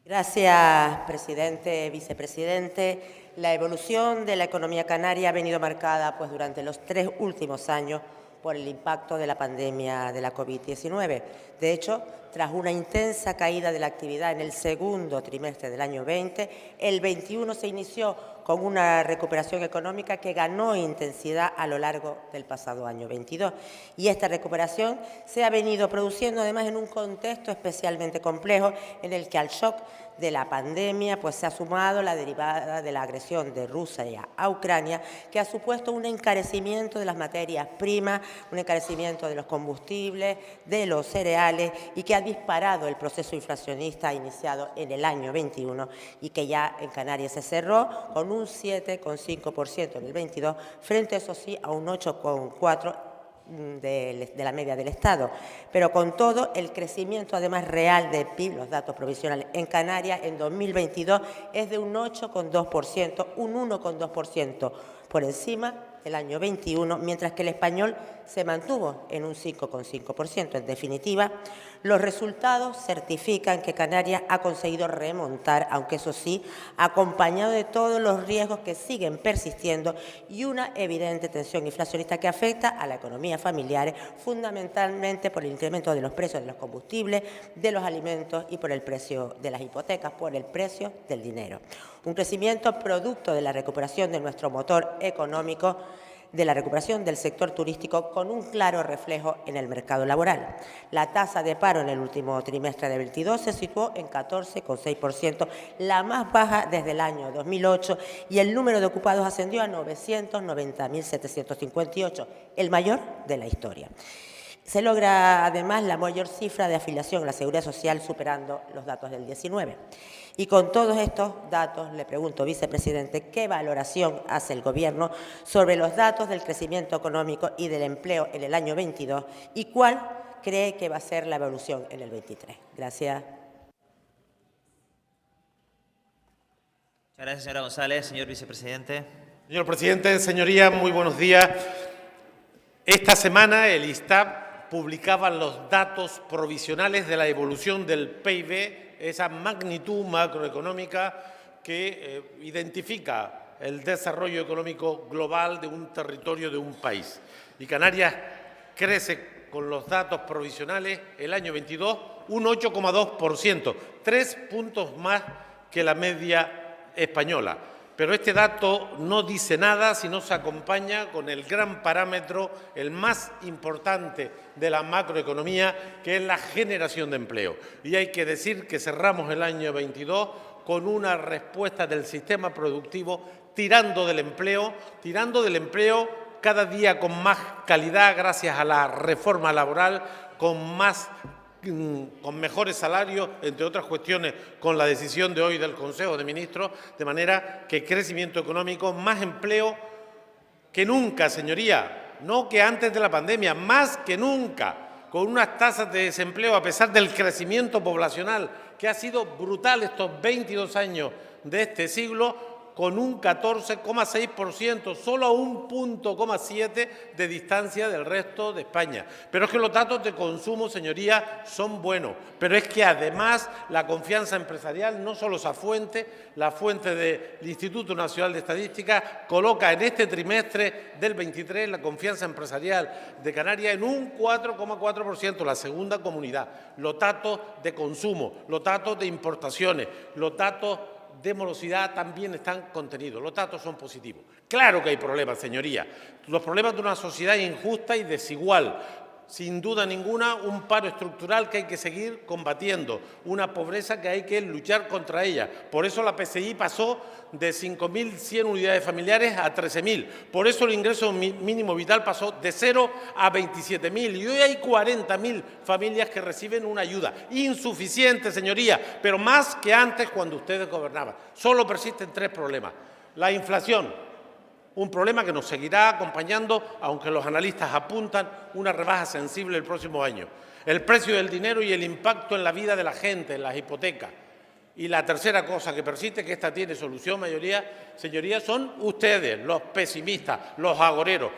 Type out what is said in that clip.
Gracias, presidente, vicepresidente. La evolución de la economía canaria ha venido marcada durante los 3 últimos años por el impacto de la pandemia de la COVID-19. De hecho, tras una intensa caída de la actividad en el segundo trimestre del año 20, el 21 se inició con una recuperación económica que ganó intensidad a lo largo del pasado año 22. Y esta recuperación se ha venido produciendo además en un contexto especialmente complejo en el que al shock de la pandemia se ha sumado la derivada de la agresión de Rusia a Ucrania, que ha supuesto un encarecimiento de las materias primas, un encarecimiento de los combustibles, de los cereales y que ha disparado el proceso inflacionista iniciado en el año 21 y que ya en Canarias se cerró con un 7,5% en el 22, frente, eso sí, a un 8,4% de la media del Estado. Pero con todo, el crecimiento además real del PIB, los datos provisionales en Canarias en 2022 es de un 8,2%, un 1,2% por encima del año 21, mientras que el español se mantuvo en un 5,5%. En definitiva, los resultados certifican que Canarias ha conseguido remontar, aunque eso sí, acompañado de todos los riesgos que siguen persistiendo y una evidente tensión inflacionista que afecta a la economía familiar, fundamentalmente por el incremento de los precios de los combustibles, de los alimentos y por el precio de las hipotecas, por el precio del dinero. Un crecimiento producto de la recuperación de nuestro motor económico, de la recuperación del sector turístico con un claro reflejo en el mercado laboral. La tasa de paro en el último trimestre de 22 se situó en 14,6%, la más baja desde el año 2008, y el número de ocupados ascendió a 990.758, el mayor de la historia. Se logra además la mayor cifra de afiliación a la Seguridad Social, superando los datos del 19. Y con todos estos datos, le pregunto, vicepresidente, ¿qué valoración hace el Gobierno sobre los datos del crecimiento económico y del empleo en el año 22 y cuál cree que va a ser la evolución en el 23? Gracias. Muchas gracias, señora González. Señor vicepresidente. Señor presidente, señorías, muy buenos días. Esta semana el ISTAB publicaba los datos provisionales de la evolución del PIB, esa magnitud macroeconómica que identifica el desarrollo económico global de un territorio, de un país. Y Canarias crece con los datos provisionales el año 22 un 8,2%, 3 puntos más que la media española. Pero este dato no dice nada si no se acompaña con el gran parámetro, el más importante de la macroeconomía, que es la generación de empleo. Y hay que decir que cerramos el año 22 con una respuesta del sistema productivo tirando del empleo cada día con más calidad gracias a la reforma laboral, con mejores salarios, entre otras cuestiones, con la decisión de hoy del Consejo de Ministros, de manera que crecimiento económico, más empleo que nunca, señoría, no que antes de la pandemia, más que nunca, con unas tasas de desempleo, a pesar del crecimiento poblacional, que ha sido brutal estos 22 años de este siglo, con un 14,6%, solo a 1,7 de distancia del resto de España. Pero es que los datos de consumo, señorías, son buenos. Pero es que además la confianza empresarial, no solo esa fuente, la fuente del Instituto Nacional de Estadística, coloca en este trimestre del 23 la confianza empresarial de Canarias en un 4,4%, la segunda comunidad. Los datos de consumo, los datos de importaciones, los datos de morosidad también están contenidos. Los datos son positivos. Claro que hay problemas, señorías. Los problemas de una sociedad injusta y desigual. Sin duda ninguna, un paro estructural que hay que seguir combatiendo, una pobreza que hay que luchar contra ella. Por eso la PCI pasó de 5.100 unidades familiares a 13.000. Por eso el ingreso mínimo vital pasó de 0 a 27.000. Y hoy hay 40.000 familias que reciben una ayuda. Insuficiente, señoría, pero más que antes cuando ustedes gobernaban. Solo persisten 3 problemas. La inflación, un problema que nos seguirá acompañando, aunque los analistas apuntan una rebaja sensible el próximo año. El precio del dinero y el impacto en la vida de la gente, en las hipotecas. Y la tercera cosa que persiste, que esta tiene solución, señorías, son ustedes, los pesimistas, los agoreros.